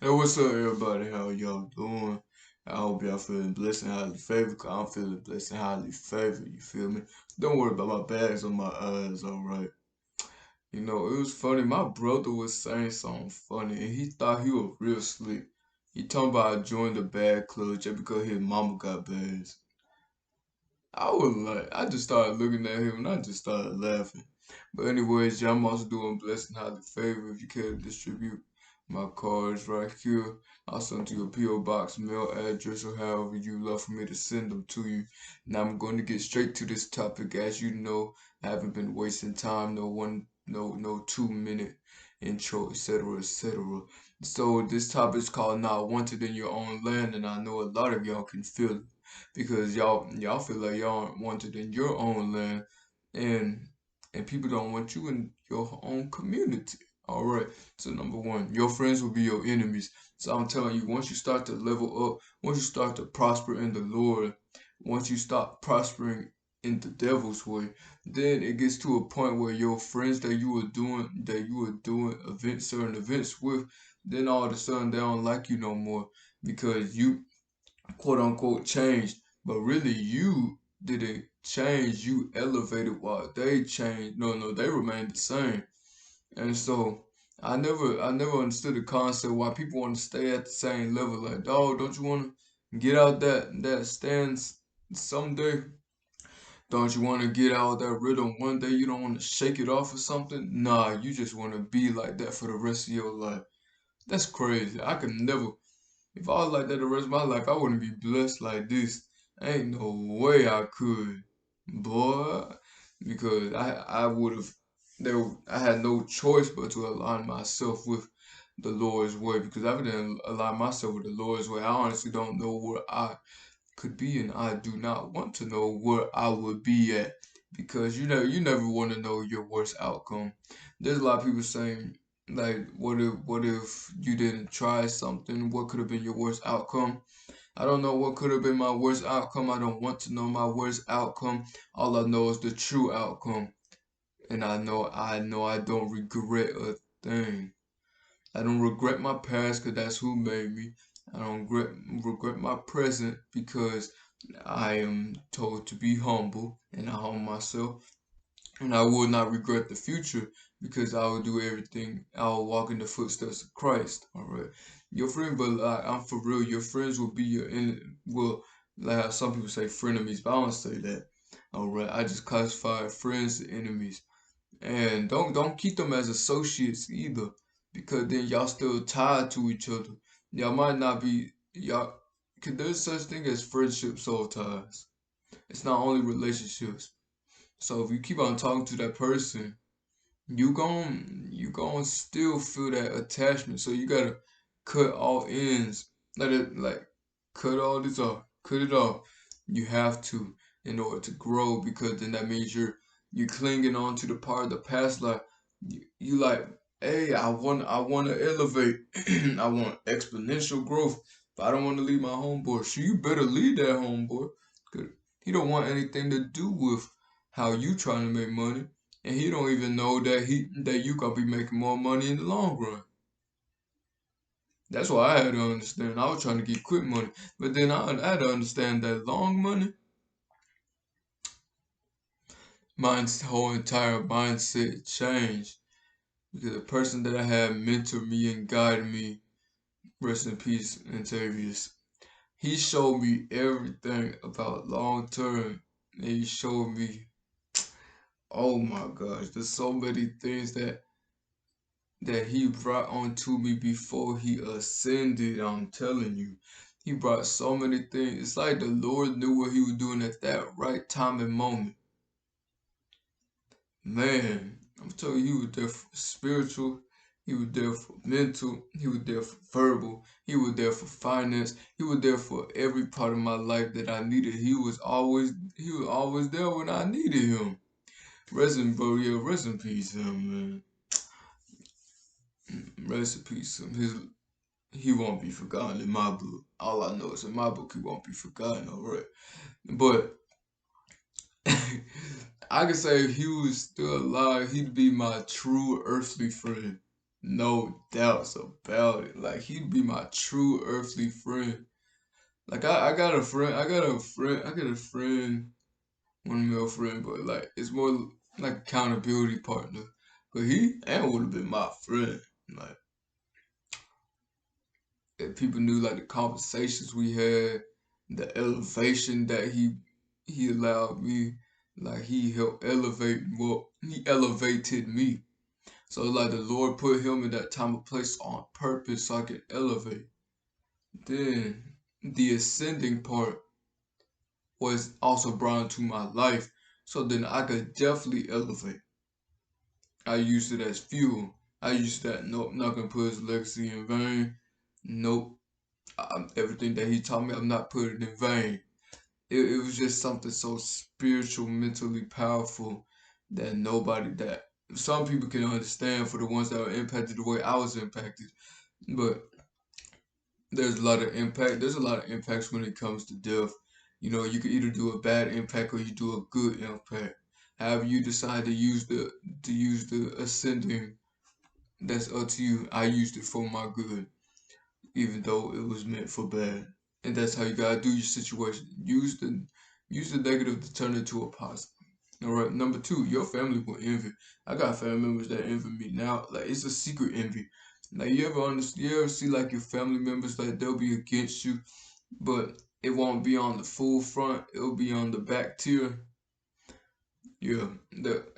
Hey, what's up, everybody? How y'all doing? I hope y'all feeling blessed and highly favored, cause I'm feeling blessed and highly favored, you feel me? Don't worry about my bags or my eyes, alright? You know, it was funny, my brother was saying something funny, and he thought he was real slick. He talking about I joined the bad club just because his mama got bags. I was like, I just started looking at him, and I just started laughing. But anyways, yeah, I'm also doing blessed and highly favored. If you care to distribute my cards right here, I'll send to your PO box, mail address, or however you love for me to send them to you. Now I'm going to get straight to this topic. As you know, I haven't been wasting time. No 2 minute intro, etc., etc. So this topic is called "Not Wanted in Your Own Land," and I know a lot of y'all can feel it because y'all feel like y'all aren't wanted in your own land, and people don't want you in your own community. All right. So number one, your friends will be your enemies. So I'm telling you, once you start to level up, once you start to prosper in the Lord, once you stop prospering in the devil's way, then it gets to a point where your friends that you were doing certain events with, then all of a sudden they don't like you no more because you quote unquote changed, but really you didn't change. You elevated while they changed. No, they remained the same. And so I never understood the concept why people want to stay at the same level. Like, dog, don't you want to get out that stance someday? Don't you want to get out that rhythm one day? You don't want to shake it off or something? Nah, you just want to be like that for the rest of your life. That's crazy. I could never. If I was like that the rest of my life, I wouldn't be blessed like this. Ain't no way I could, boy, because I would have I had no choice but to align myself with the Lord's way. Because if I didn't align myself with the Lord's way, I honestly don't know where I could be, and I do not want to know where I would be at. Because you never want to know your worst outcome. There's a lot of people saying like, what if you didn't try something? What could have been your worst outcome? I don't know what could have been my worst outcome. I don't want to know my worst outcome. All I know is the true outcome. And I know I don't regret a thing. I don't regret my past because that's who made me. I don't regret my present because I am told to be humble and I humble myself. And I will not regret the future because I will do everything. I will walk in the footsteps of Christ. All right. Your friend, but I'm for real. Your friends will be your well, like how some people say frenemies, but I don't say that. All right. I just classify friends as enemies, and don't keep them as associates either, because then y'all still tied to each other. Y'all might not be y'all. Cause there's such thing as friendship soul ties. It's not only relationships. So if you keep on talking to that person, you gon' still feel that attachment. So you gotta cut all ends. Let it like cut all this off. Cut it off. You have to in order to grow because then that means you're clinging on to the part of the past like you like, hey, I wanna elevate. I want exponential growth. But I don't want to leave my homeboy. So you better leave that homeboy. 'Cause he don't want anything to do with how you trying to make money, and he don't even know that you gonna be making more money in the long run. That's why I had to understand. I was trying to get quick money, but then I had to understand that long money, my whole entire mindset changed because the person that I had mentored me and guided me, rest in peace, Antavius, he showed me everything about long term, and he showed me, oh my gosh, there's so many things that he brought onto me before he ascended. I'm telling you, he brought so many things. It's like the Lord knew what he was doing at that right time and moment. Man, I'm telling you, he was there for spiritual, he was there for mental, he was there for verbal, he was there for finance, he was there for every part of my life that I needed. He was always there when I needed him. Bro, yeah, rest in peace, him, man. Rest in peace, him. He won't be forgotten in my book. All I know is in my book he won't be forgotten, alright. But I could say if he was still alive, he'd be my true earthly friend. No doubts about it. Like he'd be my true earthly friend. Like I got a friend, I got a friend, one male friend, but like it's more like accountability partner. But he and would have been my friend. Like if people knew like the conversations we had, the elevation that he allowed me, like he helped elevate well, he elevated me. So like the Lord put him in that time of place on purpose so I could elevate. Then the ascending part was also brought into my life. So then I could definitely elevate. I used it as fuel. I used that, nope, not gonna put his legacy in vain. Nope. Everything that he taught me, I'm not putting in vain. It was just something so spiritual, mentally powerful that nobody that some people can understand for the ones that were impacted the way I was impacted. But there's a lot of impact. There's a lot of impacts when it comes to death. You know, you can either do a bad impact or you do a good impact. However you decide to use the ascending, that's up to you. I used it for my good, even though it was meant for bad. And that's how you gotta do your situation. Use the negative to turn it to a positive. All right. Number two, your family will envy. I got family members that envy me now. Like it's a secret envy. Like you ever see like your family members like they'll be against you, but it won't be on the full front. It'll be on the back tier. Yeah.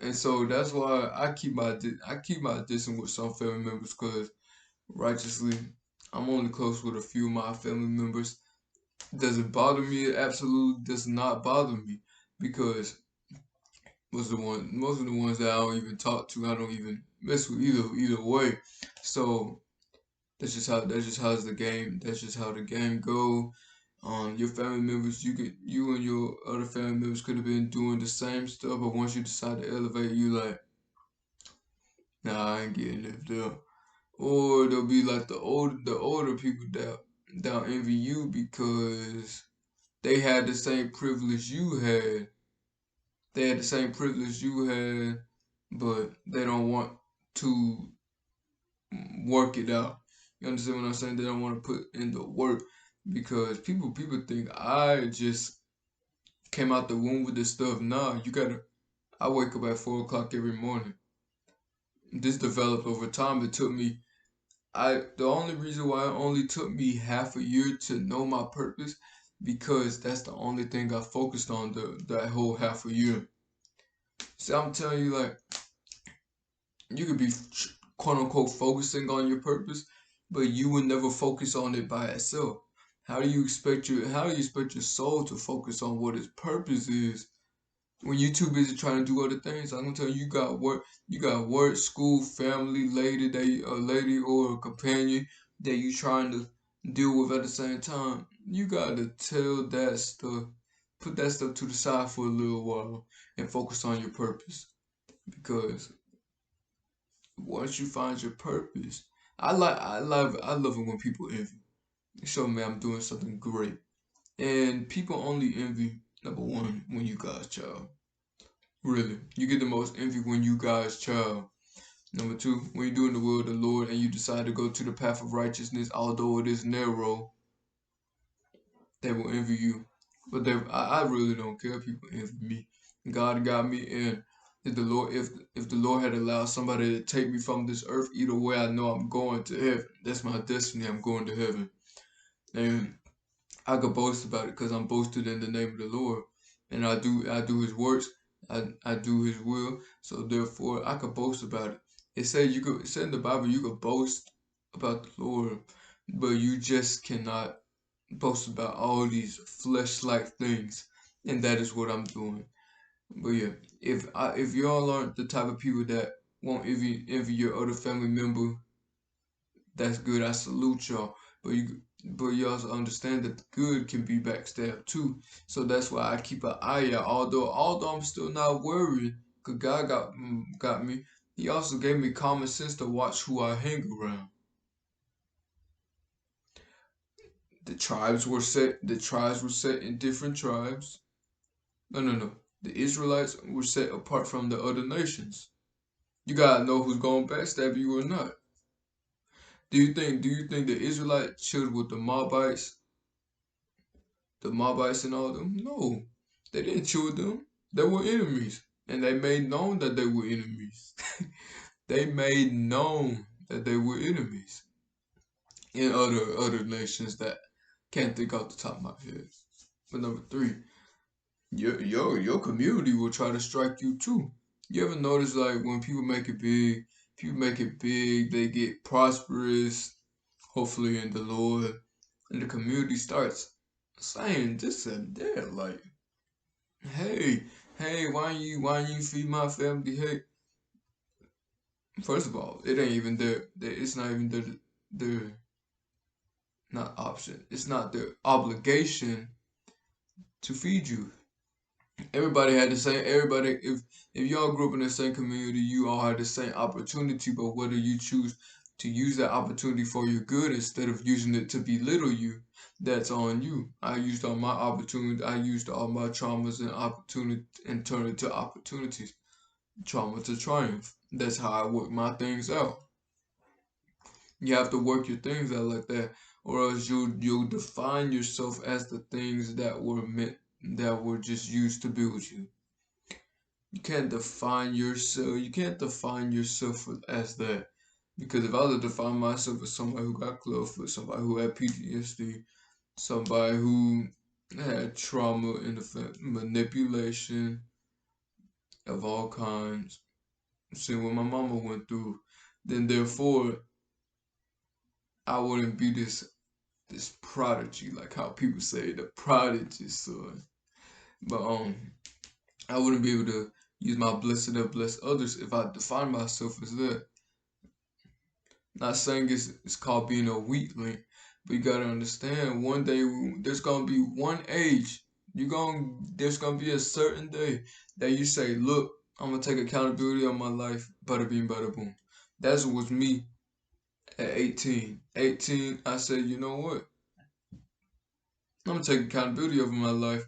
And so that's why I keep my distance with some family members because righteously, I'm only close with a few of my family members. Does it bother me? It absolutely does not bother me because most of the ones that I don't even talk to, I don't even mess with either way. So that's just how's the game. That's just how the game go. Your family members, you and your other family members could have been doing the same stuff, but once you decide to elevate, you like, nah, I ain't getting it there. Or there'll be like the older people that envy you because they had the same privilege you had. They had the same privilege you had, but they don't want to work it out. You understand what I'm saying? They don't want to put in the work because people think I just came out the womb with this stuff. Nah, you gotta. I wake up at 4 o'clock every morning. This developed over time. It took me. The only reason why it only took me half a year to know my purpose because that's the only thing I focused on that whole half a year. See, I'm telling you, like, you could be quote unquote focusing on your purpose, but you would never focus on it by itself. How do you expect your soul to focus on what its purpose is when you're too busy trying to do other things? I'm gonna tell you, you got work, school, family, lady or a companion that you trying to deal with at the same time. You gotta put that stuff to the side for a little while and focus on your purpose because once you find your purpose, I love it when people envy. It show me I'm doing something great. And people only envy number one when you God's child. Really. You get the most envy when you God's child. Number two, when you're doing the will of the Lord and you decide to go to the path of righteousness, although it is narrow, they will envy you. But I really don't care. People envy me. God got me, and if the Lord had allowed somebody to take me from this earth, either way, I know I'm going to heaven. That's my destiny. I'm going to heaven, and I could boast about it because I'm boasted in the name of the Lord, and I do His works. I do His will. So therefore, I could boast about it. It said in the Bible you could boast about the Lord, but you just cannot boast about all these flesh-like things, and that is what I'm doing. But yeah, if y'all aren't the type of people that won't envy your other family member, that's good. I salute y'all. But you also understand that the good can be backstabbed too. So that's why I keep an eye out. Although I'm still not worried, cause God got me. He also gave me common sense to watch who I hang around. The tribes were set in different tribes. No. The Israelites were set apart from the other nations. You gotta know who's gonna backstab you or not. Do you think the Israelites chilled with the Moabites and all them? No, they didn't chill with them. They were enemies, and they made known that they were enemies. They made known that they were enemies in other nations that can't think off the top of my head. But number three, your community will try to strike you too. You ever notice like when people make it big, they get prosperous, hopefully in the Lord, and the community starts saying this and that, like, hey, hey, why you feed my family? Hey, first of all, it ain't even it's not even their not option. It's not their obligation to feed you. Everybody had the same. Everybody, if y'all grew up in the same community, you all had the same opportunity. But whether you choose to use that opportunity for your good instead of using it to belittle you, that's on you. I used all my opportunities. I used all my traumas and opportunity and turned it to opportunities. Trauma to triumph. That's how I work my things out. You have to work your things out like that, or else you'll define yourself as the things that were just used to build you. You can't define yourself. You can't define yourself as that. Because if I was to define myself as somebody who got clubfoot, somebody who had PTSD, somebody who had trauma in the manipulation of all kinds, seeing what my mama went through, then therefore I wouldn't be this prodigy, like how people say the prodigy son. But I wouldn't be able to use my blessing to bless others if I define myself as that. Not saying it's called being a weakling, but you gotta understand one day there's gonna be one age. There's gonna be a certain day that you say, look, I'm gonna take accountability on my life, bada bing, bada boom. That's what was me at 18. 18, I said, you know what? I'm gonna take accountability over my life.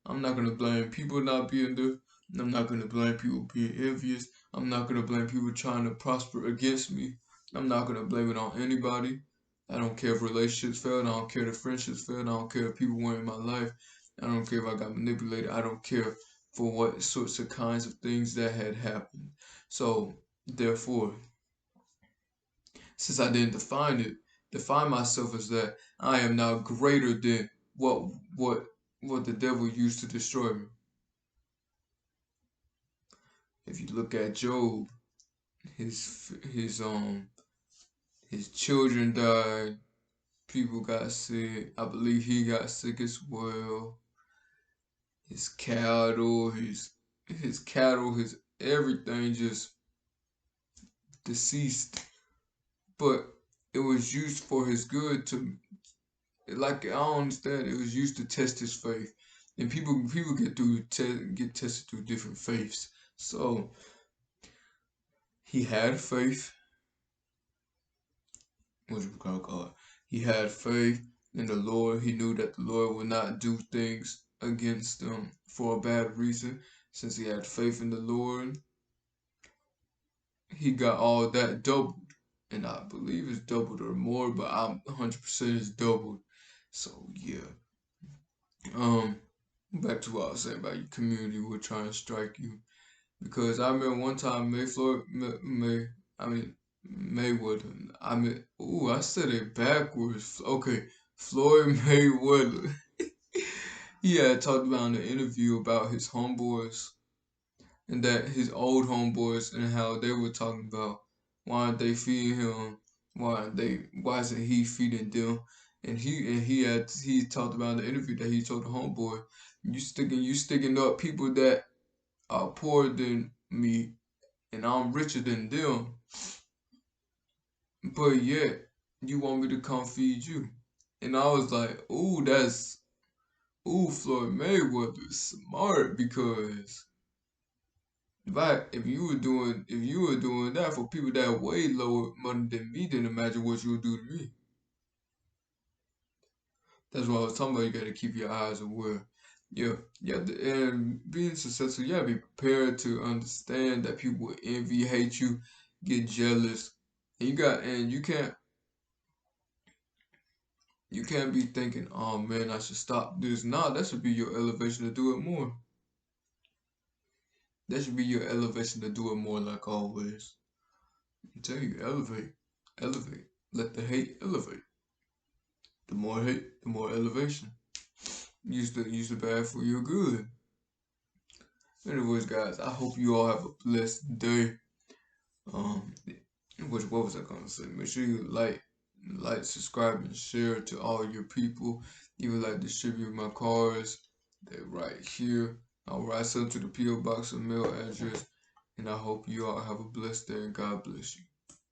I'm not gonna blame people not being there. I'm not gonna blame people being envious. I'm not gonna blame people trying to prosper against me. I'm not gonna blame it on anybody. I don't care if relationships failed. I don't care if friendships failed. I don't care if people weren't in my life. I don't care if I got manipulated. I don't care for what sorts of kinds of things that had happened. So therefore, since I didn't define myself as that, I am now greater than what what what the devil used to destroy me. If you look at Job, his children died, people got sick. I believe he got sick as well. His cattle, his everything just deceased. But it was used for his good to like I don't understand. It was used to test his faith, and people get tested through different faiths. So he had faith, what you call it. He had faith in the Lord. He knew that the Lord would not do things against him for a bad reason. Since he had faith in the Lord, he got all that doubled, and I believe it's doubled or more, but I'm 100% it's doubled. So yeah. Um, Back to what I was saying about your community will try and strike you. Because I remember one time I mean Mayweather. I said it backwards. Okay, Floyd Mayweather. He had talked about in the interview about his homeboys and that his old homeboys and how they were talking about why aren't they feeding him? Why isn't he feeding them? And he talked about in the interview that he told the homeboy, you sticking up people that are poorer than me and I'm richer than them, but yet you want me to come feed you. And I was like, Floyd Mayweather is smart because if you were doing that for people that are way lower money than me, then imagine what you would do to me. That's what I was talking about. You gotta keep your eyes aware. Yeah, yeah, and being successful, you gotta be prepared to understand that people will envy, hate you, get jealous, and you can't. You can't be thinking, oh man, I should stop this. Nah, that should be your elevation to do it more. That should be your elevation to do it more, like always. I tell you, elevate, elevate. Let the hate elevate. The more hate, the more elevation. Use the bad for your good. Anyways, guys, I hope you all have a blessed day. Um, what was I gonna say? Make sure you like, subscribe, and share to all your people. Even like distribute my cards. They're right here. I'll write some to the PO box and mail address. And I hope you all have a blessed day and God bless you.